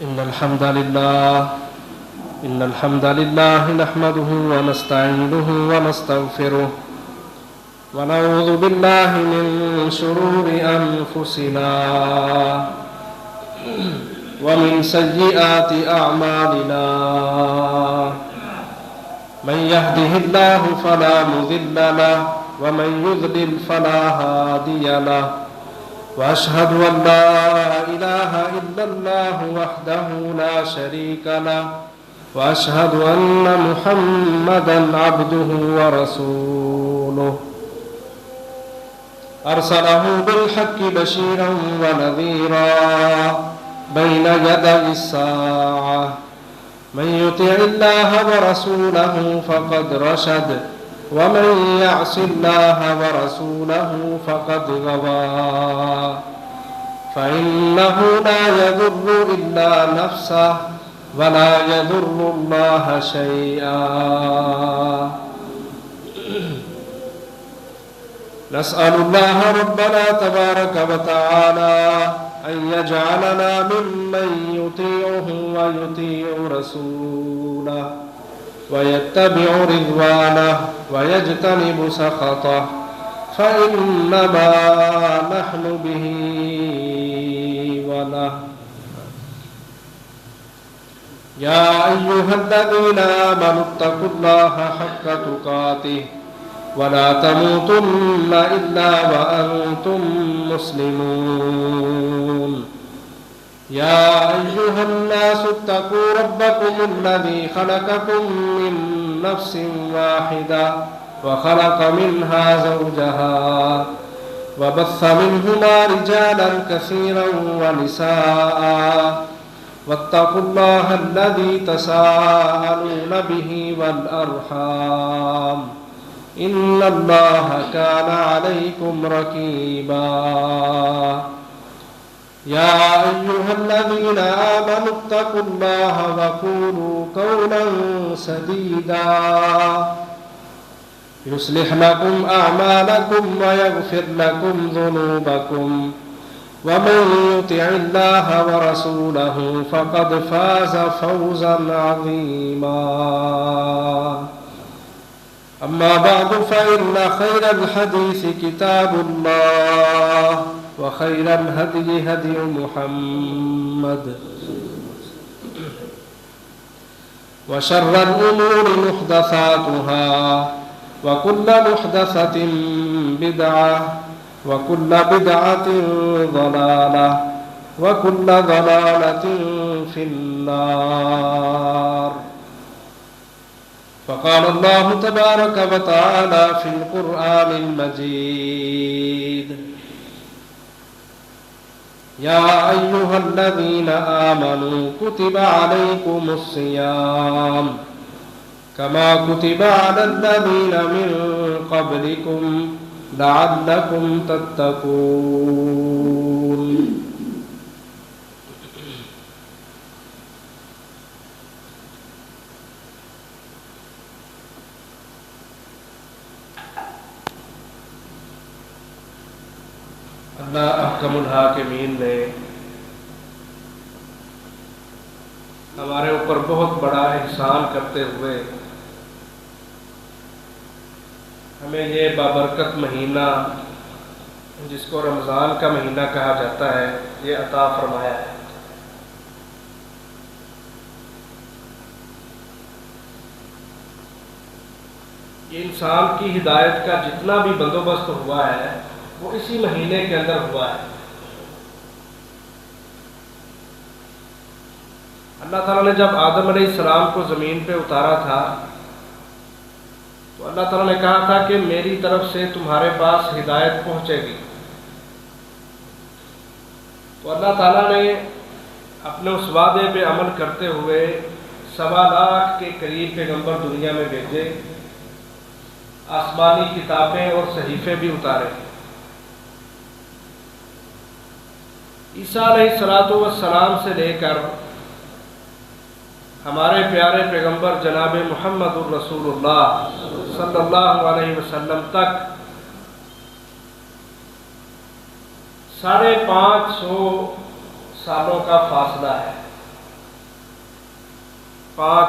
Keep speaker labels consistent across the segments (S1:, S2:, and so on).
S1: إن الحمد لله نحمده ونستعينه ونستغفره ونعوذ بالله من شرور أنفسنا ومن سيئات أعمالنا من يهده الله فلا مضل له ومن يضلل فلا هادي له وأشهد أن لا إله إلا الله وحده لا شريك له وأشهد أن محمدا عبده ورسوله أرسله بالحق بشيرا ونذيرا بين يدي الساعة من يطع الله ورسوله فقد رشد ومن يعص الله ورسوله فقد غوى فإنه لا يضر إلا نفسه ولا يضر الله شيئا نسأل الله ربنا تبارك وتعالى أن يجعلنا ممن يطيعه ويطيع رسوله ويتبع رضوانه ويجتنب سخطه فإنما نحن به وله يا أيها الذين آمنوا اتقوا الله حق تقاته ولا تموتن إلا وأنتم مسلمون يا أيها الناس اتقوا ربكم الذي خلقكم من نفس واحدة وخلق منها زوجها وبث منهما رجالا كثيرا ونساء واتقوا الله الذي تساءلون به والأرحام إن الله كان عليكم رقيبا يا أيها الذين آمنوا اتقوا الله وقولوا قولا سديدا يصلح لكم أعمالكم ويغفر لكم ذنوبكم ومن يطع الله ورسوله فقد فاز فوزا عظيما أما بعد فإن خير الحديث كتاب الله وخير الهدي هدي محمد وشر الأمور محدثاتها وكل محدثة بدعة وكل بدعة ضلالة وكل ضلالة في النار فقال الله تبارك وتعالى في القرآن المجيد يا أيها الذين آمنوا كتب عليكم الصيام كما كتب على الذين من قبلكم لعلكم تتقون اللہ احکم الحاکمین نے ہمارے اوپر بہت بڑا احسان کرتے ہوئے ہمیں یہ بابرکت مہینہ جس کو رمضان کا مہینہ کہا جاتا ہے یہ عطا فرمایا ہے۔ یہ انسان کی ہدایت کا جتنا بھی بندوبست ہوا ہے وہ اسی مہینے کے اندر ہوا ہے۔ اللہ تعالیٰ نے جب آدم علیہ السلام کو زمین پہ اتارا تھا تو اللہ تعالیٰ نے کہا تھا کہ میری طرف سے تمہارے پاس ہدایت پہنچے گی، تو اللہ تعالیٰ نے اپنے اس وعدے پہ عمل کرتے ہوئے 1.25 لاکھ کے قریب پیغمبر دنیا میں بھیجے، آسمانی کتابیں اور صحیفے بھی اتارے۔ عیسیٰ علیہ السلام سے لے کر ہمارے پیارے پیغمبر جناب محمد الرسول اللہ صلی اللہ علیہ وسلم تک 550 سالوں کا فاصلہ ہے۔ 5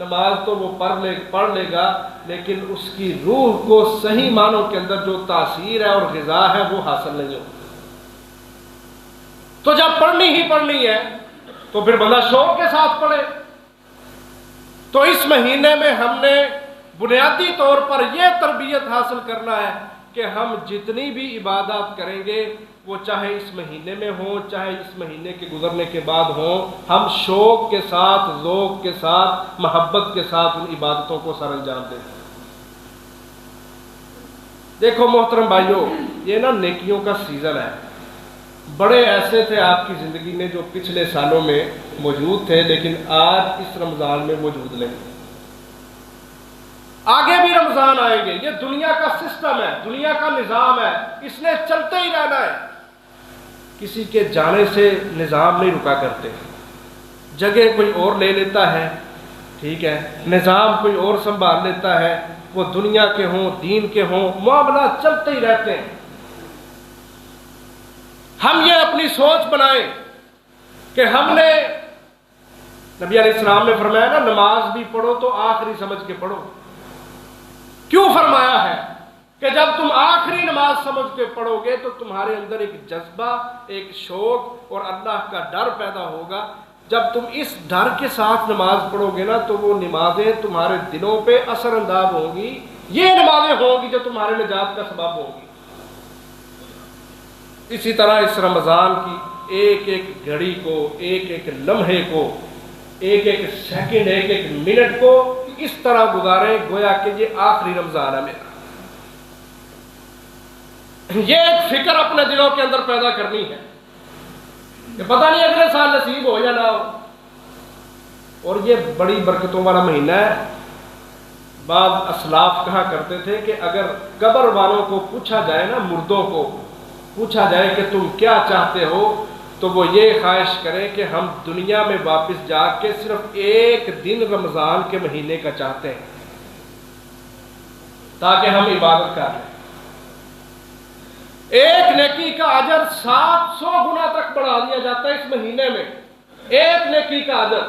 S1: نماز تو وہ پڑھ لے گا، لیکن اس کی روح کو صحیح معنوں کے اندر جو تاثیر ہے اور غذا ہے وہ حاصل نہیں ہوگی۔ تو جب پڑھنی ہے تو پھر بندہ شوق کے ساتھ پڑھے۔ تو اس مہینے میں ہم نے بنیادی طور پر یہ تربیت حاصل کرنا ہے کہ ہم جتنی بھی عبادات کریں گے وہ چاہے اس مہینے میں ہوں چاہے اس مہینے کے گزرنے کے بعد ہوں، ہم شوق کے ساتھ، ذوق کے ساتھ، محبت کے ساتھ ان عبادتوں کو سر انجام دیں۔ دیکھو محترم بھائیو، یہ نا نیکیوں کا سیزن ہے۔ بڑے ایسے تھے آپ کی زندگی میں جو پچھلے سالوں میں موجود تھے لیکن آج اس رمضان میں موجود نہیں۔ آگے بھی رمضان آئیں گے، یہ دنیا کا سسٹم ہے، دنیا کا نظام ہے، اس نے چلتے ہی رہنا ہے۔ کسی کے جانے سے نظام نہیں رکا کرتے، جگہ کوئی اور لے لیتا ہے، ٹھیک ہے، نظام کوئی اور سنبھال لیتا ہے، وہ دنیا کے ہوں دین کے ہوں، معاملات چلتے ہی رہتے ہیں۔ ہم یہ اپنی سوچ بنائیں کہ ہم نے، نبی علیہ السلام نے فرمایا نا نماز بھی پڑھو تو آخری سمجھ کے پڑھو۔ کیوں فرمایا ہے کہ جب تم آخری نماز سمجھ کے پڑھو گے تو تمہارے اندر ایک جذبہ، ایک شوق اور اللہ کا ڈر پیدا ہوگا۔ جب تم اس ڈر کے ساتھ نماز پڑھو گے نا تو وہ نمازیں تمہارے دلوں پہ اثر انداز ہوں گی، یہ نمازیں ہوں گی جو تمہارے نجات کا سبب ہوں گی۔ اسی طرح اس رمضان کی ایک ایک گھڑی کو، ایک ایک لمحے کو، ایک ایک سیکنڈ، ایک ایک منٹ کو اس طرح گزاریں گویا کہ یہ آخری رمضان ہے میرا۔ یہ ایک فکر اپنے دلوں کے اندر پیدا کرنی ہے کہ پتہ نہیں اگلے سال نصیب ہو یا نہ ہو۔ اور یہ بڑی برکتوں والا مہینہ ہے۔ بعض اسلاف کہا کرتے تھے کہ اگر قبر والوں کو پوچھا جائے نا، مردوں کو پوچھا جائے کہ تم کیا چاہتے ہو، تو وہ یہ خواہش کریں کہ ہم دنیا میں واپس جا کے صرف ایک دن رمضان کے مہینے کا چاہتے ہیں تاکہ ہم عبادت کر لیں۔ ایک نیکی کا اجر 700 گنا تک بڑھا دیا جاتا ہے اس مہینے میں۔ ایک نیکی کا اجر،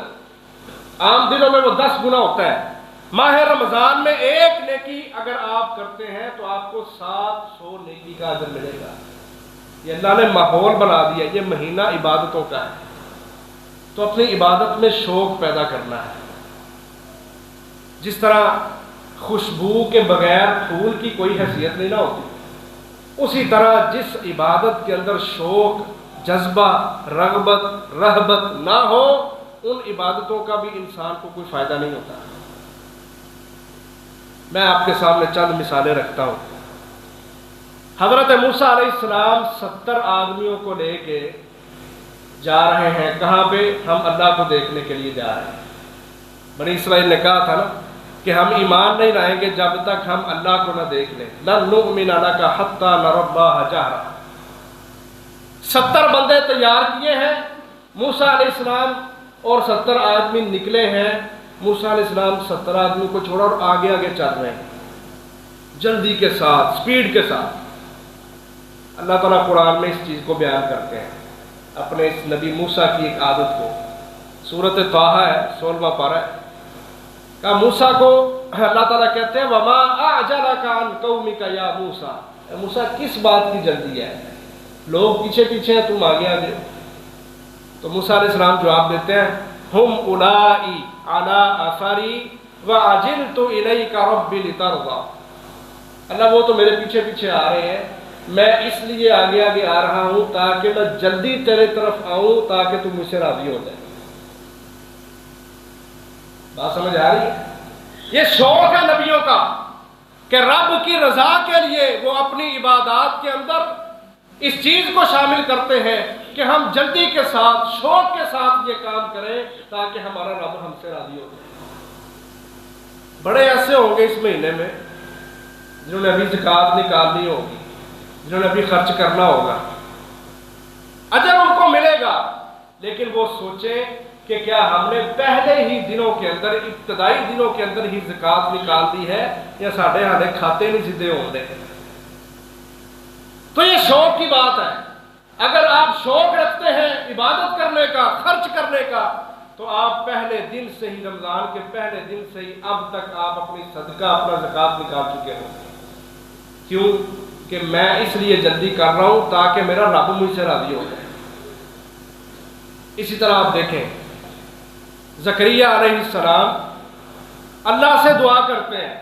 S1: عام دنوں میں وہ 10 گنا ہوتا ہے، ماہ رمضان میں ایک نیکی اگر آپ کرتے ہیں تو آپ کو 700 نیکی کا اجر ملے گا۔ یہ اللہ نے ماحول بنا دیا، یہ مہینہ عبادتوں کا ہے، تو اپنی عبادت میں شوق پیدا کرنا ہے۔ جس طرح خوشبو کے بغیر پھول کی کوئی حیثیت نہیں نہ ہوتی، اسی طرح جس عبادت کے اندر شوق، جذبہ، رغبت، رہبت نہ ہو، ان عبادتوں کا بھی انسان کو کوئی فائدہ نہیں ہوتا۔ میں آپ کے سامنے چند مثالیں رکھتا ہوں۔ حضرت موسیٰ علیہ السلام 70 آدمیوں کو لے کے جا رہے ہیں، کہاں پہ؟ ہم اللہ کو دیکھنے کے لیے جا رہے ہیں۔ بنی اسرائیل نے کہا تھا نا کہ ہم ایمان نہیں لائیں گے جب تک ہم اللہ کو نہ دیکھ لیں، لن نؤمن لک حتی نری اللہ جہرا۔ 70 بندے تیار کیے ہیں، موسیٰ علیہ السلام اور 70 آدمی نکلے ہیں۔ موسیٰ علیہ السلام 70 آدمی کو چھوڑا اور آگے آگے چل رہے ہیں، جلدی کے ساتھ، سپیڈ کے ساتھ۔ اللہ تعالیٰ قرآن میں اس چیز کو بیان کرتے ہیں، اپنے اس نبی موسیٰ کی ایک عادت کو۔ سورۃ طٰہٰ ہے، 16واں پارہ ہے۔ کہا موسیٰ کو اللہ تعالیٰ کہتے ہیں وَمَا أَعْجَلَكَ عَنْ قَوْمِكَ يَا مُوسَىٰ، اے موسیٰ کس بات کی جلدی ہے؟ لوگ پیچھے پیچھے ہیں، تم آگے آگے۔ تو موسیٰ علیہ السلام جواب دیتے ہیں ہم اولئک علی اثری وعجلت الیک رب لترضی۔ اللہ وہ تو میرے پیچھے پیچھے آ رہے ہیں، میں اس لیے آگے آگے آ رہا ہوں تاکہ میں جلدی تیرے طرف آؤں تاکہ تم مجھ سے راضی ہو جائے۔ بات سمجھ آ رہی ہے؟ یہ شوق ہے نبیوں کا کہ رب کی رضا کے لیے وہ اپنی عبادات کے اندر اس چیز کو شامل کرتے ہیں کہ ہم جلدی کے ساتھ، شوق کے ساتھ یہ کام کریں تاکہ ہمارا رب ہم سے راضی ہو جائے۔ بڑے ایسے ہوں گے اس مہینے میں جنہوں نے ابھی زکوٰۃ نکالنی ہوگی، جنہوں نے ابھی خرچ کرنا ہوگا، اجر ان کو ملے گا، لیکن وہ سوچیں کہ کیا ہم نے پہلے ہی دنوں کے اندر، ابتدائی دنوں کے اندر ہی زکوٰۃ نکال دی ہے یا ساڑھے ہالے کھاتے نہیں سیدھے ہوں دے۔ تو یہ شوق کی بات ہے۔ اگر آپ شوق رکھتے ہیں عبادت کرنے کا، خرچ کرنے کا، تو آپ پہلے دن سے ہی، رمضان کے پہلے دن سے ہی اب تک آپ اپنی صدقہ، اپنا زکوٰۃ نکال چکے ہوں۔ کیوں؟ کہ میں اس لیے جلدی کر رہا ہوں تاکہ میرا رب مجھ سے راضی ہو جائے۔ اسی طرح آپ دیکھیں زکریا علیہ السلام اللہ سے دعا کرتے ہیں،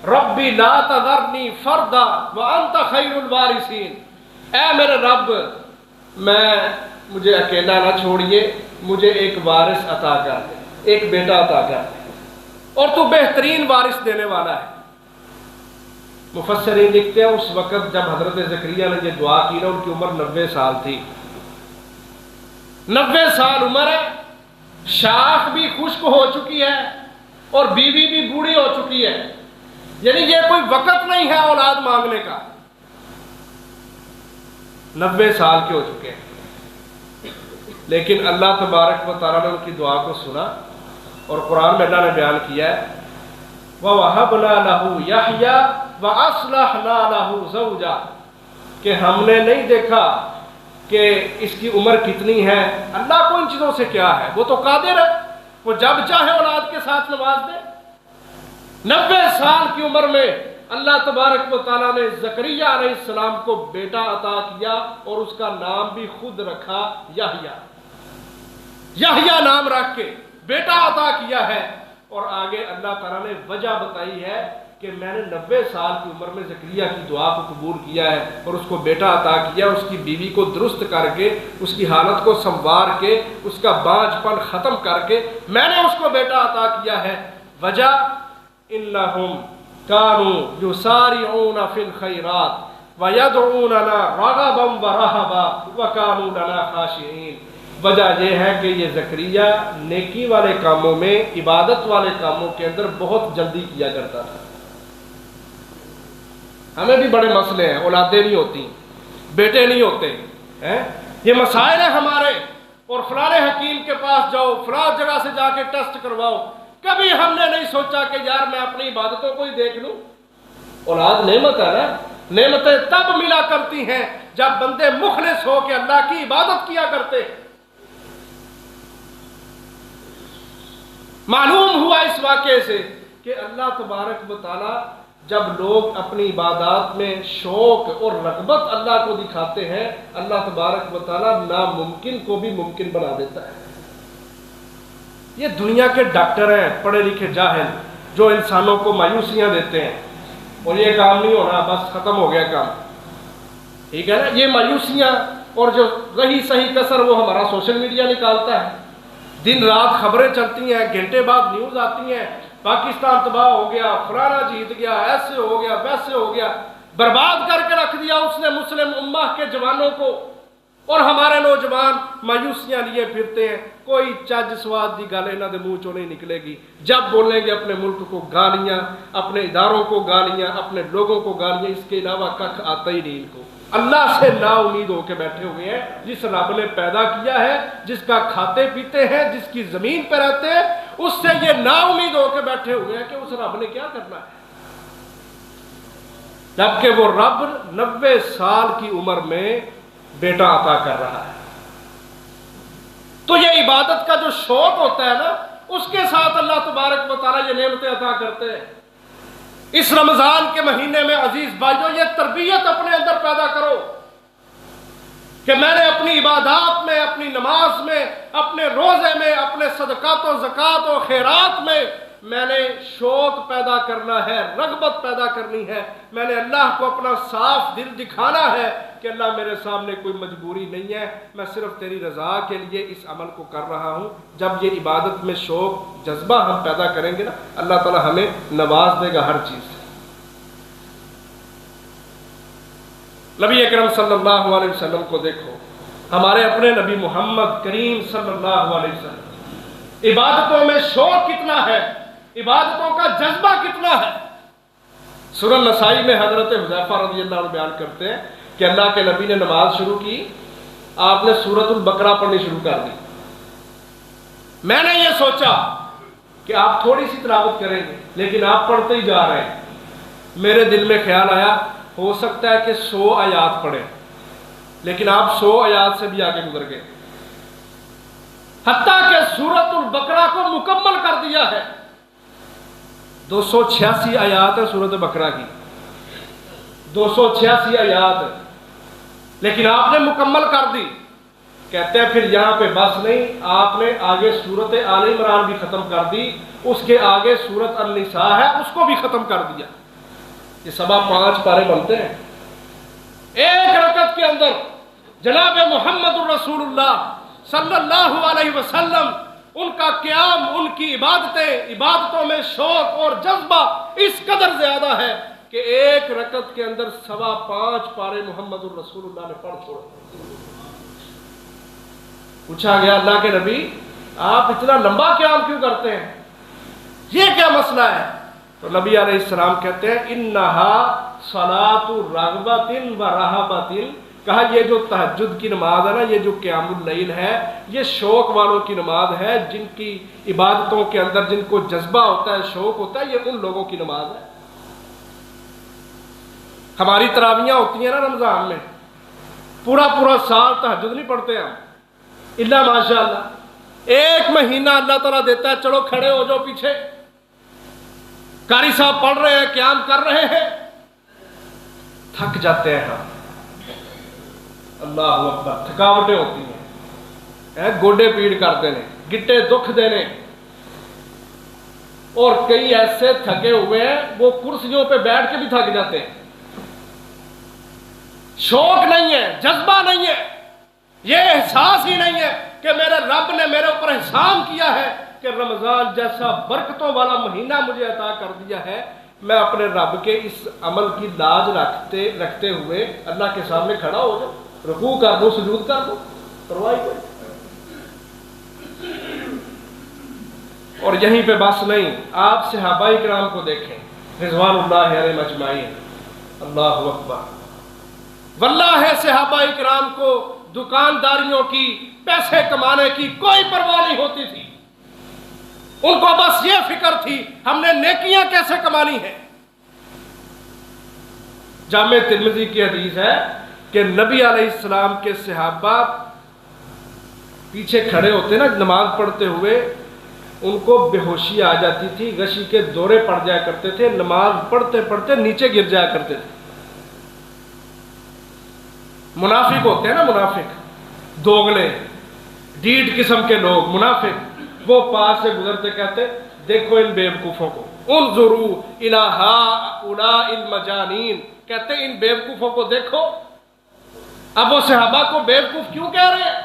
S1: ربی لا تذرنی فردا وانت خیر الوارثین، اے میرے رب مجھے اکیلا نہ چھوڑیے، مجھے ایک وارث عطا کر دے، ایک بیٹا عطا کر دے، اور تو بہترین وارث دینے والا ہے۔ مفسرین لکھتے ہیں اس وقت جب حضرت زکریا نے یہ دعا کی نا، ان کی عمر 90 سال تھی۔ 90 سال عمر ہے، شاخ بھی خشک ہو چکی ہے اور بیوی بھی بوڑھی ہو چکی ہے، یعنی یہ کوئی وقت نہیں ہے اولاد مانگنے کا۔ 90 سال کے ہو چکے ہیں، لیکن اللہ تبارک و تعالیٰ نے ان کی دعا کو سنا، اور قرآن میں اللہ نے بیان کیا ہے وَوَهَبْنَا لَهُ يَحْيَىٰ وَأَصْلَحْنَا لَهُ زَوْجَهُ، کہ ہم نے نہیں دیکھا کہ اس کی عمر کتنی ہے، اللہ کو ان چیزوں سے کیا ہے، وہ تو قادر ہے، وہ جب چاہے اولاد کے ساتھ نواز دے۔ 90 سال کی عمر میں اللہ تبارک و تعالیٰ نے زکریا علیہ السلام کو بیٹا عطا کیا، اور اس کا نام بھی خود رکھا یحییٰ۔ یحییٰ نام رکھ کے بیٹا عطا کیا ہے، اور آگے اللہ تعالیٰ نے وجہ بتائی ہے کہ میں نے 90 سال کی عمر میں زکریا کی دعا کو قبول کیا ہے، اور اس کو بیٹا عطا کیا، اس کی بیوی کو درست کر کے، اس کی حالت کو سنوار کے، اس کا بانجھ پن ختم کر کے میں نے اس کو بیٹا عطا کیا ہے۔ وجہ انہم کانوا یسارعون فی الخیرات ویدعوننا رغبا ورہبا وکانوا لنا خاشعین۔ وجہ یہ ہے کہ یہ زکریا نیکی والے کاموں میں، عبادت والے کاموں کے اندر بہت جلدی کیا کرتا تھا۔ ہمیں بھی بڑے مسئلے ہیں، اولادیں نہیں ہوتی، بیٹے نہیں ہوتے ہیں، یہ مسائل ہیں ہمارے، اور فلاں حکیم کے پاس جاؤ، فلاں جگہ سے جا کے ٹیسٹ کرواؤ۔ کبھی ہم نے نہیں سوچا کہ یار میں اپنی عبادتوں کو ہی دیکھ لوں۔ اولاد نعمت ہے نا، نعمتیں تب ملا کرتی ہیں جب بندے مخلص ہو کے اللہ کی عبادت کیا کرتے ہیں۔ معلوم ہوا اس واقعے سے کہ اللہ تبارک و تعالیٰ جب لوگ اپنی عبادات میں شوق اور رغبت اللہ کو دکھاتے ہیں، اللہ تبارک و تعالیٰ ناممکن کو بھی ممکن بنا دیتا ہے۔ یہ دنیا کے ڈاکٹر ہیں، پڑھے لکھے جاہل، جو انسانوں کو مایوسیاں دیتے ہیں، اور یہ کام نہیں ہونا، بس ختم ہو گیا کام، ٹھیک ہے نا۔ یہ مایوسیاں اور جو رہی صحیح کسر وہ ہمارا سوشل میڈیا نکالتا ہے، دن رات خبریں چلتی ہیں، گھنٹے بعد نیوز آتی ہیں، پاکستان تباہ ہو گیا، فلانا جیت گیا، ایسے ہو گیا، ویسے ہو گیا، برباد کر کے رکھ دیا اس نے مسلم امہ کے جوانوں کو، اور ہمارے نوجوان مایوسیاں لیے پھرتے ہیں۔ کوئی چج سواد دی گل انہاں دے منہ چوں نہیں نکلے گی، جب بولیں گے اپنے ملک کو گالیاں، اپنے اداروں کو گالیاں، اپنے لوگوں کو گالیاں، اس کے علاوہ کچھ آتا ہی نہیں ان کو۔ اللہ سے نا امید ہو کے بیٹھے ہوئے ہیں، جس رب نے پیدا کیا ہے، جس کا کھاتے پیتے ہیں، جس کی زمین پہ رہتے ہیں، اس سے یہ نا امید ہو کے بیٹھے ہوئے ہیں کہ اس رب نے کیا کرنا ہے، جبکہ وہ رب 90 سال کی عمر میں بیٹا عطا کر رہا ہے۔ تو یہ عبادت کا جو شوق ہوتا ہے نا، اس کے ساتھ اللہ تبارک و تعالیٰ یہ نعمتیں عطا کرتے ہیں۔ اس رمضان کے مہینے میں عزیز بھائیو، یہ تربیت اپنے اندر پیدا کرو کہ میں نے اپنی عبادات میں، اپنی نماز میں، اپنے روزے میں، اپنے صدقات و زکوٰۃ و خیرات میں نے شوق پیدا کرنا ہے، رغبت پیدا کرنی ہے۔ میں نے اللہ کو اپنا صاف دل دکھانا ہے کہ اللہ میرے سامنے کوئی مجبوری نہیں ہے، میں صرف تیری رضا کے لیے اس عمل کو کر رہا ہوں۔ جب یہ عبادت میں شوق، جذبہ ہم پیدا کریں گے نا، اللہ تعالیٰ ہمیں نواز دے گا ہر چیز سے۔ نبی اکرم صلی اللہ علیہ وسلم کو دیکھو، ہمارے اپنے نبی محمد کریم صلی اللہ علیہ وسلم، عبادتوں میں شوق کتنا ہے، عبادتوں کا جذبہ کتنا ہے۔ سنن نسائی میں حضرت حذیفہ رضی اللہ عنہ بیان کرتے ہیں کہ اللہ کے نبی نے نماز شروع کی، آپ نے سورۃ البقرہ پڑھنی شروع کر دی۔ میں نے یہ سوچا کہ آپ تھوڑی سی تلاوت کریں گے، لیکن آپ پڑھتے ہی جا رہے ہیں۔ میرے دل میں خیال آیا ہو سکتا ہے کہ 100 آیات پڑھیں، لیکن آپ 100 آیات سے بھی آگے گزر گئے۔ حتیٰ کہ سورۃ البقرہ کو مکمل کر دیا ہے. 286 آیات ہے سورۃ بقرہ کی، 286 آیات، لیکن آپ نے مکمل کر دی. کہتے ہیں پھر یہاں پہ بس نہیں، آپ نے آگے سورۃ آل عمران بھی ختم کر دی، اس کے آگے سورۃ النساء ہے اس کو بھی ختم کر دیا. یہ 5.25 پارے بنتے ہیں. ایک رکعت کے اندر جناب محمد الرسول اللہ صلی اللہ علیہ وسلم، ان کا قیام، ان کی عبادتوں میں شوق اور جذبہ اس قدر زیادہ ہے کہ ایک رکعت کے اندر 5.25 پارے محمد الرسول اللہ نے پڑھ چھوڑے. پوچھا گیا اللہ کے نبی آپ اتنا لمبا قیام کیوں کرتے ہیں، یہ کیا مسئلہ ہے؟ تو نبی علیہ السلام کہتے ہیں انہا صلاۃ رغبۃ و رہبۃ، کہا یہ جو تہجد کی نماز ہے نا، یہ جو قیام اللیل ہے، یہ شوق والوں کی نماز ہے، جن کی عبادتوں کے اندر جن کو جذبہ ہوتا ہے، شوق ہوتا ہے، یہ ان لوگوں کی نماز ہے. ہماری تراویحاں ہوتی ہیں نا رمضان میں، پورا سال تہجد نہیں پڑھتے ہم، اللہ ماشاء اللہ. ایک مہینہ اللہ تعالیٰ دیتا ہے، چلو کھڑے ہو جاؤ پیچھے، قاری صاحب پڑھ رہے ہیں، قیام کر رہے ہیں، تھک جاتے ہیں ہم. اللہ اکبر، تھکاوٹیں ہوتی ہیں، گوڈے پیڑ کر دینے، گٹے دکھ دینے، اور کئی ایسے تھکے ہوئے ہیں وہ کرسیوں پہ بیٹھ کے بھی تھک جاتے ہیں. شوق نہیں ہے، جذبہ نہیں ہے، یہ احساس ہی نہیں ہے کہ میرے رب نے میرے اوپر احسان کیا ہے کہ رمضان جیسا برکتوں والا مہینہ مجھے عطا کر دیا ہے. میں اپنے رب کے اس عمل کی لاج رکھتے ہوئے اللہ کے سامنے کھڑا ہو جاؤں، رکوع کر دو، سجود کر دو، پرواہ کوئی. اور یہیں پہ بس نہیں، آپ صحابہ کرام کو دیکھیں رضوان اللہ علیہم اجمعین. اللہ اکبر، واللہ ہے صحابہ کرام کو دکانداریوں کی، پیسے کمانے کی کوئی پرواہ نہیں ہوتی تھی. ان کو بس یہ فکر تھی ہم نے نیکیاں کیسے کمانی ہیں. جامع ترمذی کی حدیث ہے کہ نبی علیہ السلام کے صحابہ پیچھے کھڑے ہوتے نا نماز پڑھتے ہوئے، ان کو بے ہوشی آ جاتی تھی، غشی کے دورے پڑ جایا کرتے تھے، نماز پڑھتے پڑھتے نیچے گر جایا کرتے تھے. منافق ہوتے ہیں نا، منافق، دوغلے، ڈیڈ قسم کے لوگ، منافق، وہ پاس سے گزرتے کہتے دیکھو ان بیوقوفوں کو، انظروا الی ہؤلاء المجانین، کہتے ان بیوقوفوں کو دیکھو. اب وہ صحابہ کو بیوقوف کیوں کہہ رہے ہیں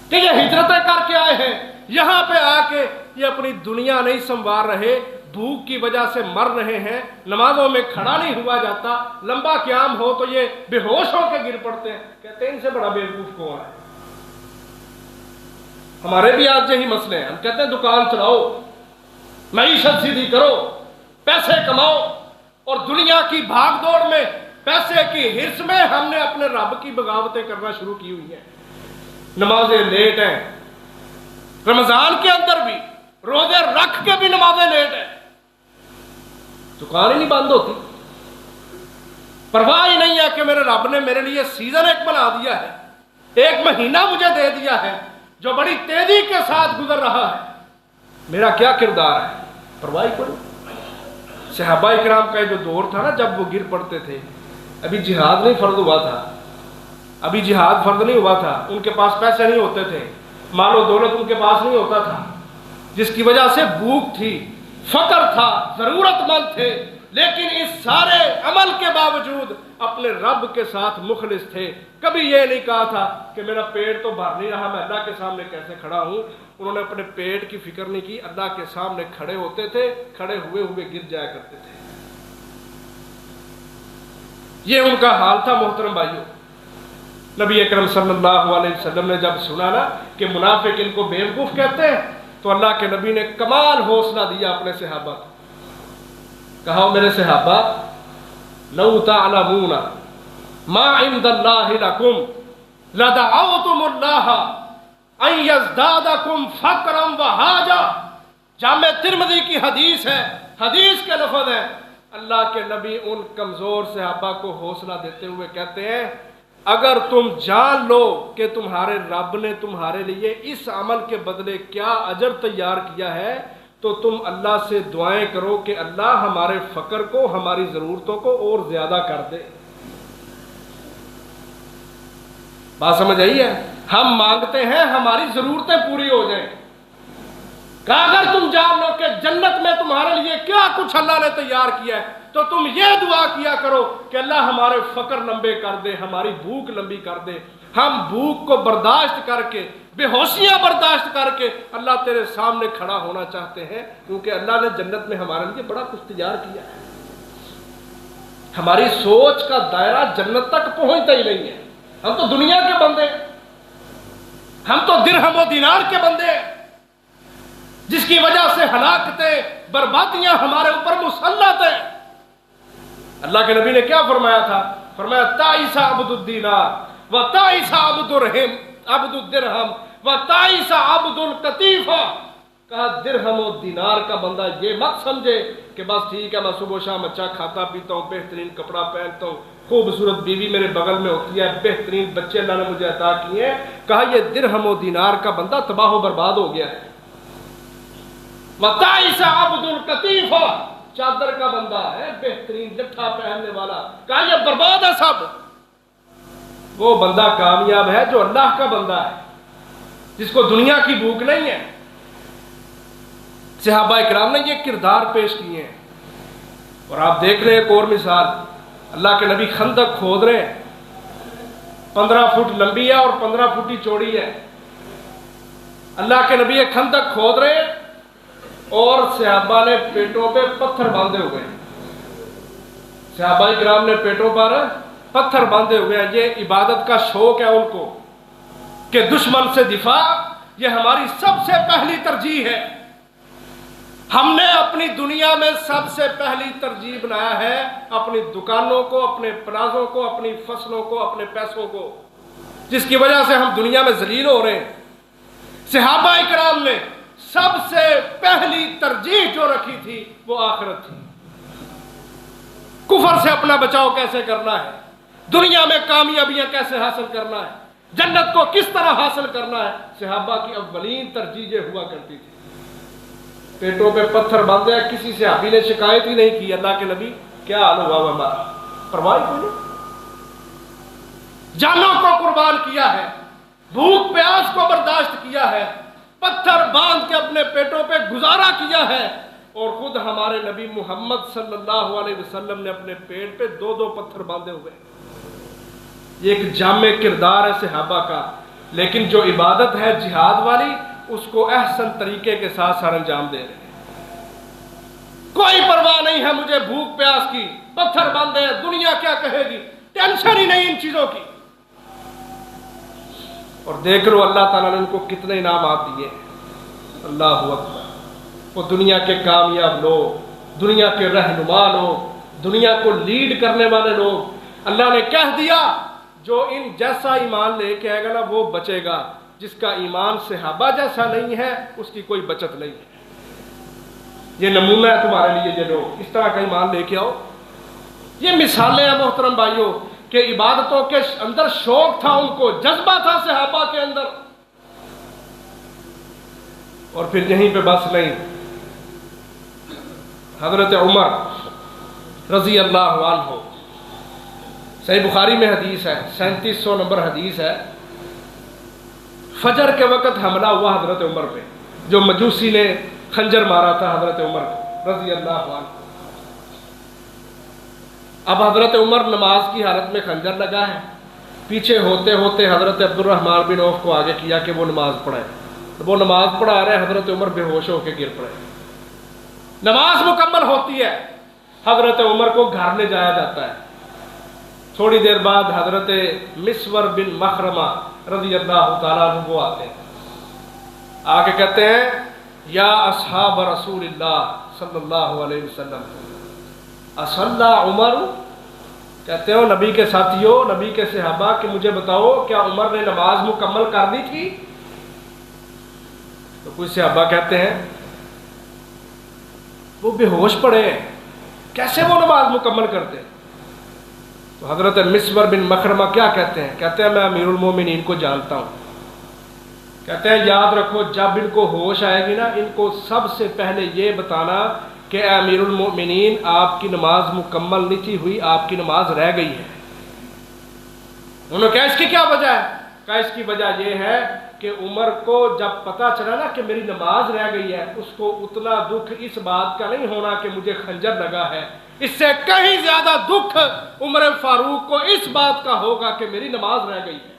S1: کہ یہ ہجرتیں کر کے آئے ہیں، یہاں پہ آ کے یہ اپنی دنیا نہیں سنوار رہے، بھوک کی وجہ سے مر رہے ہیں، نمازوں میں کھڑا نہیں ہوا جاتا، لمبا قیام ہو تو یہ بے ہوش ہو کے گر پڑتے ہیں. کہتے ہیں ان سے بڑا بیوقوف کون ہے. ہمارے بھی آج یہی مسئلے ہیں، ہم کہتے ہیں دکان چلاؤ، معیشت سیدھی کرو، پیسے کماؤ، اور دنیا کی بھاگ دوڑ میں، پیسے کی حرص میں ہم نے اپنے رب کی بغاوتیں کرنا شروع کی ہوئی ہیں. نمازیں لیٹ ہیں، رمضان کے اندر بھی روزے رکھ کے بھی نمازیں لیٹ ہیں، دکان ہی نہیں بند ہوتی. پرواہ ہی نہیں ہے کہ میرے رب نے میرے لیے سیزن ایک بنا دیا ہے، ایک مہینہ مجھے دے دیا ہے جو بڑی تیزی کے ساتھ گزر رہا ہے، میرا کیا کردار ہے. پرواہ کوئی. صحابہ کرام کا جو دور تھا نا جب وہ گر پڑتے تھے، ابھی جہاد نہیں فرض ہوا تھا، ابھی جہاد فرض نہیں ہوا تھا، ان کے پاس پیسے نہیں ہوتے تھے، مال و دولت ان کے پاس نہیں ہوتا تھا، جس کی وجہ سے بھوک تھی، فقر تھا، ضرورت مند تھے، لیکن اس سارے عمل کے باوجود اپنے رب کے ساتھ مخلص تھے. کبھی یہ نہیں کہا تھا کہ میرا پیٹ تو بھر نہیں رہا، میں اللہ کے سامنے کیسے کھڑا ہوں. انہوں نے اپنے پیٹ کی فکر نہیں کی، اللہ کے سامنے کھڑے ہوتے تھے، کھڑے ہوئے گر جایا کرتے تھے. یہ ان کا حال تھا. محترم بھائیوں، نبی اکرم صلی اللہ علیہ وسلم نے جب سنا نا کہ منافق ان کو بیوقوف کہتے ہیں، تو اللہ کے نبی نے کمال حوصلہ دیا اپنے صحابہ کو. کہا میرے صحابہ، لو تعلمون ما عند اللہ لکم لدعوتم اللہ ان یزدادکم فقرا وحاجا. جامع ترمذی کی حدیث ہے، حدیث کے لفظ ہیں. اللہ کے نبی ان کمزور صحابہ کو حوصلہ دیتے ہوئے کہتے ہیں اگر تم جان لو کہ تمہارے رب نے تمہارے لیے اس عمل کے بدلے کیا اجر تیار کیا ہے تو تم اللہ سے دعائیں کرو کہ اللہ ہمارے فقر کو، ہماری ضرورتوں کو اور زیادہ کر دے۔ بات سمجھ آئی ہے؟ ہم مانگتے ہیں ہماری ضرورتیں پوری ہو جائیں۔ کہا اگر تم جان لو کہ جنت میں تمہارے لیے کیا کچھ اللہ نے تیار کیا ہے تو تم یہ دعا کیا کرو کہ اللہ ہمارے فقر لمبے کر دے، ہماری بھوک لمبی کر دے۔ ہم بھوک کو برداشت کر کے، بے ہوشیاں برداشت کر کے اللہ تیرے سامنے کھڑا ہونا چاہتے ہیں، کیونکہ اللہ نے جنت میں ہمارے لیے بڑا کچھ تیار کیا ہے۔ ہماری سوچ کا دائرہ جنت تک پہنچتا ہی نہیں ہے۔ ہم تو دنیا کے بندے، ہم تو درہم و دینار کے بندے، جس کی وجہ سے ہلاکتیں، بربادیاں ہمارے اوپر مسلط ہیں۔ اللہ کے نبی نے کیا فرمایا تھا؟ فرمایا تعیس عبد الدینار و تعیس عبد الدرہم و تعیس عبد القطیفہ۔ کہا درہم و دینار کا بندہ یہ مت سمجھے کہ بس ٹھیک ہے میں صبح و شام اچھا کھاتا پیتا ہوں، بہترین کپڑا پہنتا ہوں، خوبصورت بیوی میرے بغل میں ہوتی ہے، بہترین بچے اللہ نے مجھے عطا کیے ہیں۔ کہا یہ درہم و دینار کا بندہ تباہ و برباد ہو گیا ہے۔ وَتَعِسَ عَبْدُ الْقَطِيفَ، چادر کا بندہ ہے، بہترین لٹھا پہننے والا، کہا یہ برباد ہے سب۔ وہ بندہ کامیاب ہے جو اللہ کا بندہ ہے، جس کو دنیا کی بھوک نہیں ہے۔ صحابہ اکرام نے یہ کردار پیش کیے ہیں۔ اور آپ دیکھ رہے ہیں ایک اور مثال، اللہ کے نبی خندق کھود رہے ہیں، 15 فٹ لمبی ہے اور 15 فٹ ہی چوڑی ہے۔ اللہ کے نبی ایک خندق کھود رہے ہیں اور صحابہ نے پیٹوں پہ پتھر باندھے ہوئے ہیں۔ صحابہ اکرام نے پیٹوں پر پتھر باندھے ہوئے ہیں۔ یہ عبادت کا شوق ہے ان کو کہ دشمن سے دفاع یہ ہماری سب سے پہلی ترجیح ہے۔ ہم نے اپنی دنیا میں سب سے پہلی ترجیح بنایا ہے اپنی دکانوں کو، اپنے پلازوں کو، اپنی فصلوں کو، اپنے پیسوں کو، جس کی وجہ سے ہم دنیا میں ذلیل ہو رہے ہیں۔ صحابہ اکرام نے سب سے پہلی ترجیح جو رکھی تھی وہ آخرت تھی۔ کفر سے اپنا بچاؤ کیسے کرنا ہے، دنیا میں کامیابیاں کیسے حاصل کرنا ہے، جنت کو کس طرح حاصل کرنا ہے، صحابہ کی اولین ترجیح یہ ہوا کرتی تھی۔ پیٹوں پہ پتھر باندھے، کسی صحابی نے شکایت ہی نہیں کی اللہ کے نبی کیا حال ہوا ہمارا، پرواہ کوئی نہیں۔ جانوں کو قربان کیا ہے، بھوک پیاس کو برداشت کیا ہے، پتھر باندھ کے اپنے پیٹوں پہ گزارا کیا ہے، اور خود ہمارے نبی محمد صلی اللہ علیہ وسلم نے اپنے پیٹ پہ 2 پتھر باندھے ہوئے۔ یہ ایک جامع کردار ہے صحابہ کا، لیکن جو عبادت ہے جہاد والی اس کو احسن طریقے کے ساتھ سر انجام دے رہے ہیں۔ کوئی پرواہ نہیں ہے مجھے بھوک پیاس کی، پتھر باندھے، دنیا کیا کہے گی، ٹینشن ہی نہیں ان چیزوں کی۔ اور دیکھ لو اللہ تعالیٰ نے ان کو کتنے انعامات دیے۔ اللہ اکبر، وہ دنیا کے کامیاب لوگ، دنیا کے رہنما لوگ، دنیا کو لیڈ کرنے والے لوگ، اللہ نے کہہ دیا جو ان جیسا ایمان لے کے آئے گا نا وہ بچے گا، جس کا ایمان صحابہ جیسا نہیں ہے اس کی کوئی بچت نہیں ہے۔ یہ نمونہ ہے تمہارے لیے، یہ لوگ اس طرح کا ایمان لے کے آؤ۔ یہ مثالیں ہیں محترم بھائیوں کہ عبادتوں کے اندر شوق تھا، ان کو جذبہ تھا صحابہ کے اندر۔ اور پھر یہیں پہ بس نہیں، حضرت عمر رضی اللہ عنہ، صحیح بخاری میں حدیث ہے، 3700 نمبر حدیث ہے، فجر کے وقت حملہ ہوا حضرت عمر پہ، جو مجوسی نے خنجر مارا تھا حضرت عمر کو رضی اللہ عنہ۔ اب حضرت عمر نماز کی حالت میں خنجر لگا ہے، پیچھے ہوتے ہوتے حضرت عبد الرحمن بن عوف کو آگے کیا کہ وہ نماز پڑھائے۔ وہ نماز پڑھا رہے، حضرت عمر بے ہوش ہو کے گر پڑے۔ نماز مکمل ہوتی ہے، حضرت عمر کو گھر لے جایا جاتا ہے۔ تھوڑی دیر بعد حضرت مسور بن مخرمہ رضی اللہ تعالیٰ عنہ وہ آتے ہیں، آگے کہتے ہیں یا اصحاب رسول اللہ صلی اللہ علیہ وسلم اصلی عمر، کہتے ہو نبی کے ساتھیوں، نبی کے صحابہ کہ مجھے بتاؤ کیا عمر نے نماز مکمل کر دی تھی؟ تو کچھ صحابہ کہتے ہیں وہ بے ہوش پڑے ہیں، کیسے وہ نماز مکمل کرتے؟ تو حضرت مسور بن مخرمہ کیا کہتے ہیں؟ کہتے ہیں میں امیر المومنین کو جانتا ہوں. کہتے ہیں یاد رکھو جب ان کو ہوش آئے گی نا، ان کو سب سے پہلے یہ بتانا کہ اے امیر المومنین آپ کی نماز مکمل نہیں تھی ہوئی، آپ کی نماز رہ گئی ہے. انہوں نے کہا اس کی کیا وجہ ہے؟ کہا اس کی وجہ یہ ہے کہ عمر کو جب پتا چلا نا کہ میری نماز رہ گئی ہے، اس کو اتنا دکھ اس بات کا نہیں ہونا کہ مجھے خنجر لگا ہے، اس سے کہیں زیادہ دکھ عمر فاروق کو اس بات کا ہوگا کہ میری نماز رہ گئی ہے.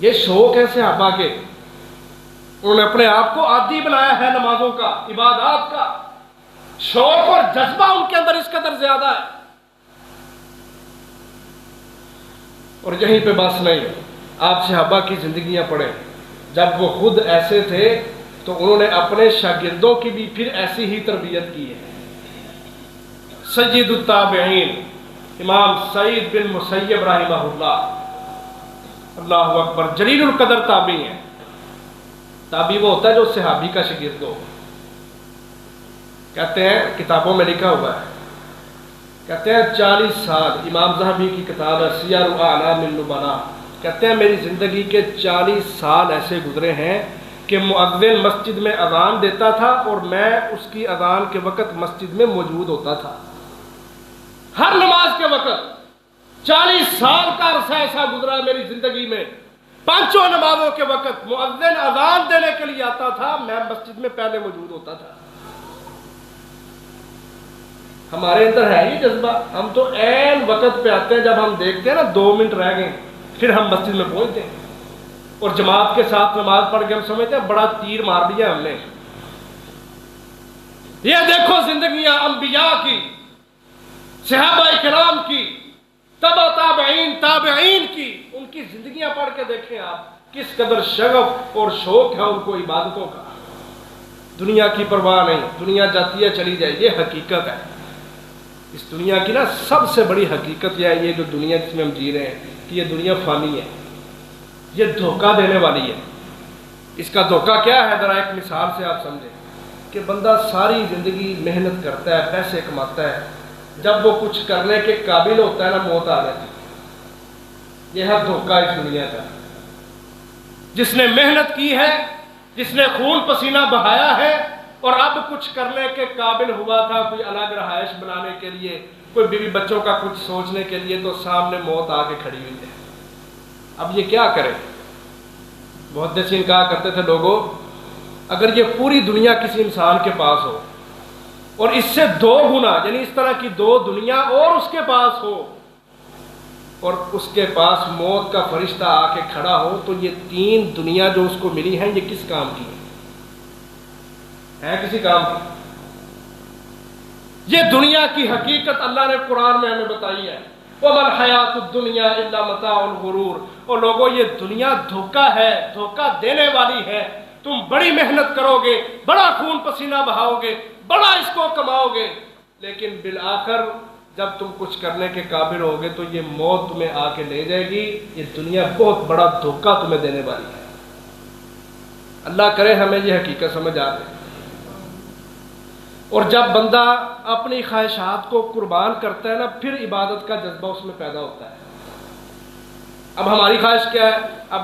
S1: یہ شوق ہے صحابہ کے، انہوں نے اپنے آپ کو عادی بنایا ہے نمازوں کا، عبادات کا. شوق اور جذبہ ان کے اندر اس قدر زیادہ ہے. اور یہیں پہ بس نہیں، آپ صحابہ کی زندگیاں پڑھیں. جب وہ خود ایسے تھے تو انہوں نے اپنے شاگردوں کی بھی پھر ایسی ہی تربیت کی ہے. سید التابعین امام سعید بن مسیب رحمہ اللہ، اللہ اکبر، جلیل القدر تابعی ہیں. تابعی وہ ہوتا ہے جو صحابی کا شاگرد ہو. کہتے ہیں کتابوں میں لکھا ہوا ہے، کہتے ہیں 40 سال، امام ذہبی کی کتاب ہے سیر اعلام النبلاء، کہتے ہیں میری زندگی کے 40 سال ایسے گزرے ہیں کہ مؤذن مسجد میں اذان دیتا تھا اور میں اس کی اذان کے وقت مسجد میں موجود ہوتا تھا. ہر نماز کے وقت 40 سال کا عرصہ ایسا گزرا ہے میری زندگی میں، 5 نمازوں کے وقت مؤذن اذان دینے کے لیے آتا تھا، میں مسجد میں پہلے موجود ہوتا تھا. ہمارے اندر ہے یہ جذبہ. ہم تو عین وقت پہ آتے ہیں، جب ہم دیکھتے ہیں نا 2 منٹ رہ گئے پھر ہم مسجد میں پہنچتے ہیں اور جماعت کے ساتھ نماز پڑھ کے ہم سمجھتے ہیں بڑا تیر مار دیا ہم نے. یہ دیکھو زندگیاں انبیاء کی، صحابہ کرام کی، تبع تابعین تابعین کی، ان کی زندگیاں پڑھ کے دیکھیں آپ کس قدر شغف اور شوق ہے ان کو عبادتوں کا. دنیا کی پرواہ نہیں، دنیا جاتی ہے چلی جائے، یہ حقیقت ہے. اس دنیا کی نا سب سے بڑی حقیقت یہ ہے، یہ جو دنیا جس میں ہم جی رہے ہیں کہ یہ دنیا فانی ہے، یہ دھوکہ دینے والی ہے. اس کا دھوکہ کیا ہے؟ ذرا ایک مثال سے آپ سمجھیں کہ بندہ ساری زندگی محنت کرتا ہے، پیسے کماتا ہے، جب وہ کچھ کرنے کے قابل ہوتا ہے نا موت آ جاتی ہے. یہ ہے دھوکہ اس دنیا کا. جس نے محنت کی ہے، جس نے خون پسینہ بہایا ہے اور اب کچھ کرنے کے قابل ہوا تھا، کوئی الگ رہائش بنانے کے لیے، کوئی بیوی بچوں کا کچھ سوچنے کے لیے، تو سامنے موت آ کے کھڑی ہوئی ہے. اب یہ کیا کرے؟ محدثین کہا کرتے تھے لوگوں، اگر یہ پوری دنیا کسی انسان کے پاس ہو اور اس سے 2 گنا، یعنی اس طرح کی 2 دنیا اور اس کے پاس ہو، اور اس کے پاس موت کا فرشتہ آ کے کھڑا ہو، تو یہ 3 دنیا جو اس کو ملی ہیں یہ کس کام کی ہے کسی کام کی؟ یہ دنیا کی حقیقت اللہ نے قرآن میں ہمیں بتائی ہے. وَمَا الْحَيَاةُ الدُّنْيَا إِلَّا مَتَاعُ الْغُرُورِ. اور لوگوں یہ دنیا دھوکہ ہے، دھوکہ دینے والی ہے. تم بڑی محنت کرو گے، بڑا خون پسینہ بہاؤ گے، بڑا اس کو کماؤ گے، لیکن بالآخر جب تم کچھ کرنے کے قابل ہوگے تو یہ موت تمہیں آ کے لے جائے گی. یہ دنیا بہت بڑا دھوکہ تمہیں دینے والی ہے. اللہ کرے ہمیں یہ حقیقت سمجھ آ جائے. اور جب بندہ اپنی خواہشات کو قربان کرتا ہے نا، پھر عبادت کا جذبہ اس میں پیدا ہوتا ہے. اب ہماری خواہش کیا ہے؟ اب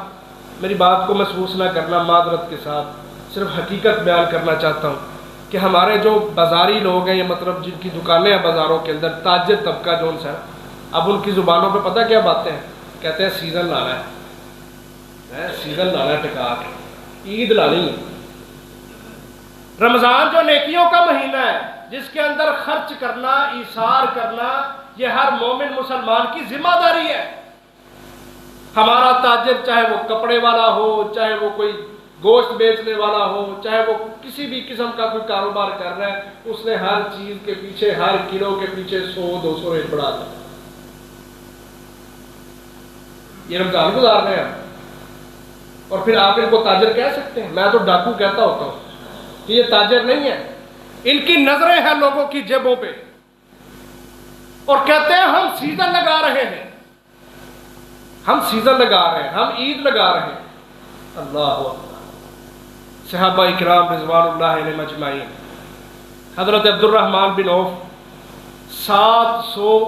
S1: میری بات کو محسوس نہ کرنا، معذرت کے ساتھ صرف حقیقت بیان کرنا چاہتا ہوں کہ ہمارے جو بازاری لوگ ہیں، یہ مطلب جن کی دکانیں ہیں بازاروں کے اندر، تاجر طبقہ جو ان سے، اب ان کی زبانوں پہ پتہ کیا باتیں ہیں؟ کہتے ہیں سیزن لانا ہے، سیزن لانا ہے، ٹکا کے عید لانی ہے. رمضان جو نیکیوں کا مہینہ ہے، جس کے اندر خرچ کرنا، ایثار کرنا، یہ ہر مومن مسلمان کی ذمہ داری ہے. ہمارا تاجر چاہے وہ کپڑے والا ہو، چاہے وہ کوئی گوشت بیچنے والا ہو، چاہے وہ کسی بھی قسم کا کوئی کاروبار کر رہا ہے، اس نے ہر چیز کے پیچھے، ہر کلو کے پیچھے 100-200 ریٹ بڑھا دیا. یہ رمضان گزار رہے ہیں اور پھر آپ ان کو تاجر کہہ سکتے ہیں؟ میں تو ڈاکو کہتا ہوتا ہوں کہ یہ تاجر نہیں ہے. ان کی نظریں ہیں لوگوں کی جیبوں پہ اور کہتے ہیں ہم سیزن لگا رہے ہیں، ہم سیزن لگا رہے ہیں، ہم عید لگا رہے ہیں. اللہ اکبر. صحابہ اکرام رضوان اللہ علیہم اجمعین، حضرت عبد الرحمن بن عوف 700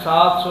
S1: 700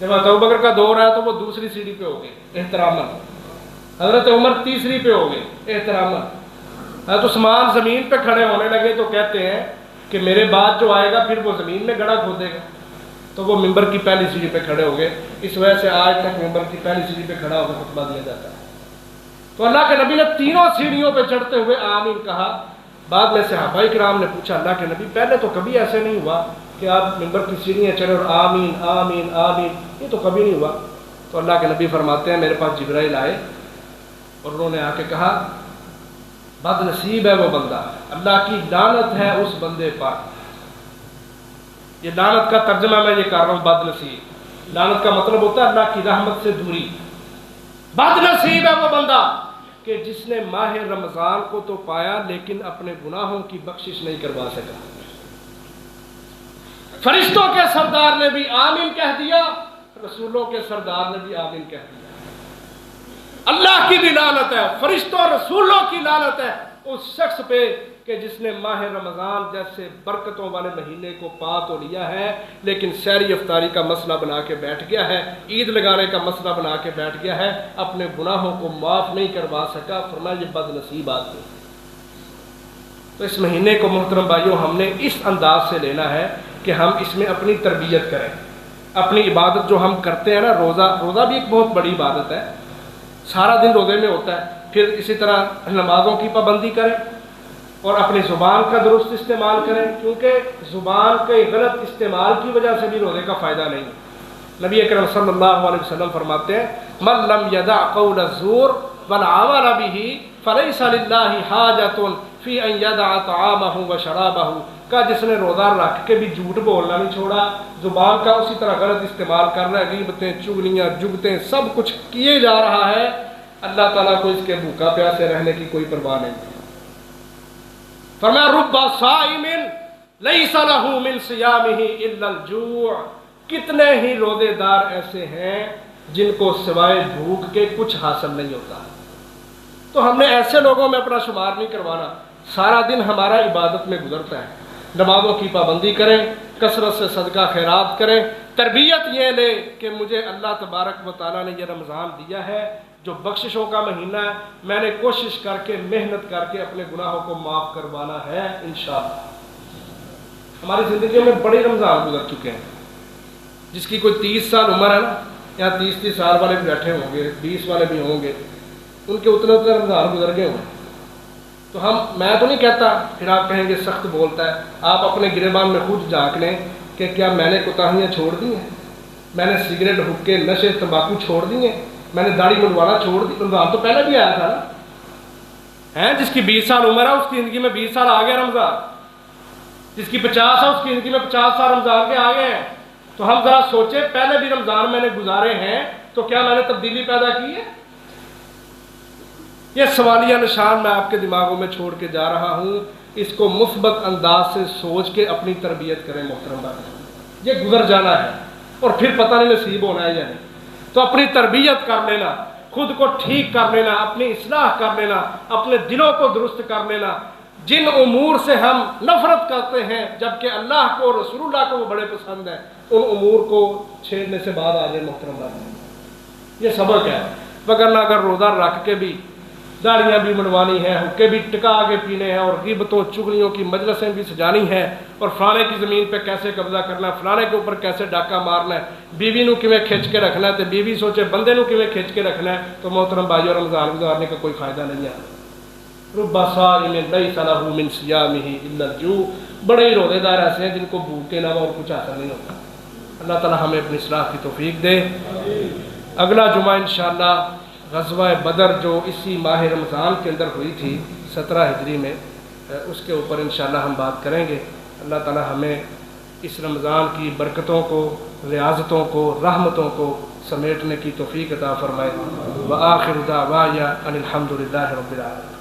S1: جب ابو بکر کا دور آیا تو وہ دوسری سیڑھی پہ ہو گئے احتراماً، حضرت عمر تیسری پہ ہو گئے احتراماً، حضرت عثمان زمین پہ کھڑے ہونے لگے تو کہتے ہیں کہ میرے بعد جو آئے گا پھر وہ زمین میں گڑھا کھودے گا، تو وہ ممبر کی پہلی سیڑھی پہ کھڑے ہو گئے. اس وجہ سے آج تک ممبر کی پہلی سیڑھی پہ کھڑا ہو کر خطبہ دیا جاتا ہے. تو اللہ کے نبی نے تینوں سیڑھیوں پہ چڑھتے ہوئے آمین کہا. بعد میں صحابہ کرام نے پوچھا اللہ کے نبی پہلے تو کبھی ایسے نہیں ہوا کہ آپ ممبر کی سیڑھیاں چڑھے اور آمین آمین آمین، یہ تو کبھی نہیں ہوا. تو اللہ کے نبی فرماتے ہیں میرے پاس جبرائیل آئے اور انہوں نے آ کے کہا بد نصیب ہے وہ بندہ، اللہ کی لعنت ہے اس بندے پر. یہ لعنت کا ترجمہ میں یہ کر رہا ہوں، بد نصیب. لعنت کا مطلب ہوتا ہے اللہ کی رحمت سے دوری. بد نصیب ہے وہ بندہ کہ جس نے ماہ رمضان کو تو پایا لیکن اپنے گناہوں کی بخشش نہیں کروا سکا. فرشتوں کے سردار نے بھی آمین کہہ دیا، رسولوں کے سردار نے بھی آمین کہہ دیا. اللہ کی بھی لعنت ہے، فرشتوں اور رسولوں کی لعنت ہے اس شخص پہ کہ جس نے ماہ رمضان جیسے برکتوں والے مہینے کو پا تو لیا ہے لیکن سحری افطاری کا مسئلہ بنا کے بیٹھ گیا ہے، عید لگانے کا مسئلہ بنا کے بیٹھ گیا ہے، اپنے گناہوں کو معاف نہیں کروا سکا. فرمایا یہ بد نصیب آدمی. تو اس مہینے کو محترم بھائیوں ہم نے اس انداز سے لینا ہے کہ ہم اس میں اپنی تربیت کریں. اپنی عبادت جو ہم کرتے ہیں نا، روزہ بھی ایک بہت بڑی عبادت ہے، سارا دن روزے میں ہوتا ہے. پھر اسی طرح نمازوں کی پابندی کریں اور اپنی زبان کا درست استعمال کریں، کیونکہ زبان کے غلط استعمال کی وجہ سے بھی روزے کا فائدہ نہیں. نبی اکرم صلی اللہ علیہ وسلم فرماتے ہیں من لم یدع قول الزور والعمل به فلیس للہ حاجۃ فی ان یدع طعامہ وشرابہ. کا جس نے روزہ رکھ کے بھی جھوٹ بولنا نہیں چھوڑا، زبان کا اسی طرح غلط استعمال کر رہا ہے، غیبتیں چگلیاں جگتیں سب کچھ کیے جا رہا ہے، اللہ تعالیٰ کو اس کے بھوکا پیاسے رہنے کی کوئی پرواہ نہیں. فرمایا رب صائم لیس لہ من صیامہ الا الجوع. کتنے ہی روزے دار ایسے ہیں جن کو سوائے بھوک کے کچھ حاصل نہیں ہوتا. تو ہم نے ایسے لوگوں میں اپنا شمار نہیں کروانا. سارا دن ہمارا عبادت میں گزرتا ہے. نمازوں کی پابندی کریں، کثرت سے صدقہ خیرات کریں، تربیت یہ لے کہ مجھے اللہ تبارک و تعالیٰ نے یہ رمضان دیا ہے جو بخششوں کا مہینہ ہے، میں نے کوشش کر کے محنت کر کے اپنے گناہوں کو معاف کروانا ہے انشاءاللہ. ہماری زندگیوں میں بڑے رمضان گزر چکے ہیں. جس کی کوئی 30 سال عمر ہے نا، یہاں 30 سال والے بھی بیٹھے ہوں گے، 20 والے بھی ہوں گے، ان کے اتنے رمضان گزر گئے ہوں گے. تو میں تو نہیں کہتا، پھر آپ کہیں گے سخت بولتا ہے. آپ اپنے گریبان میں خود جھانک لیں کہ کیا میں نے کوتاہیاں چھوڑ دی ہیں؟ میں نے سگریٹ حقے نشے تمباکو چھوڑ دی ہیں؟ میں نے داڑھی منڈوانا چھوڑ دی؟ رمضان تو پہلے بھی آیا تھا نا. جس کی 20 سال عمر ہے اس کی زندگی میں 20 سال آ گیا رمضان. جس کی 50 ہے اس کی زندگی میں 50 سال رمضان کے آ گئے ہیں. تو ہم ذرا سوچیں پہلے بھی رمضان میں نے گزارے ہیں تو کیا میں نے تبدیلی پیدا کی ہے؟ یہ سوالیہ نشان میں آپ کے دماغوں میں چھوڑ کے جا رہا ہوں. اس کو مثبت انداز سے سوچ کے اپنی تربیت کریں محترم بھائی. یہ گزر جانا ہے اور پھر پتہ نہیں نصیب ہونا ہے یا نہیں. تو اپنی تربیت کر لینا، خود کو ٹھیک کر لینا، اپنی اصلاح کر لینا، اپنے دلوں کو درست کر لینا. جن امور سے ہم نفرت کرتے ہیں جبکہ اللہ کو اور رسول اللہ کو وہ بڑے پسند ہیں، ان امور کو چھیڑنے سے بعد آ جائے محترم بھائی. یہ سبق ہے. وگرنہ اگر روزہ رکھ کے بھی داڑیاں بھی منڈوانی ہیں، حقے بھی ٹکا کے پینے ہیں، اور غیبتوں چگلیوں کی مجلسیں بھی سجانی ہیں، اور فلانے کی زمین پہ کیسے قبضہ کرنا ہے، فلانے کے اوپر کیسے ڈاکہ مارنا ہے، بیوی نو کیویں کھچ کے رکھنا ہے، تو بیوی سوچے بندے نو کیویں کھچ کے رکھنا ہے. تو محترم بھائیو رمضان گزارنے کا کوئی فائدہ نہیں ہے. رب صائم لیس لہ من صیامہ الا الجوع. بڑے ہی روزے دار ایسے ہیں جن کو بھوک کے علاوہ اور کچھ حاصل نہیں ہوتا. اللہ تعالی ہمیں اپنی اصلاح کی توفیق دے. اگلا جمعہ انشاءاللہ غزوہ بدر جو اسی ماہ رمضان کے اندر ہوئی تھی 17 ہجری میں، اس کے اوپر انشاءاللہ ہم بات کریں گے. اللہ تعالی ہمیں اس رمضان کی برکتوں کو، ریاضتوں کو، رحمتوں کو سمیٹنے کی توفیق عطا فرمائے. وآخر دعوانا ان الحمد للہ رب العالمین.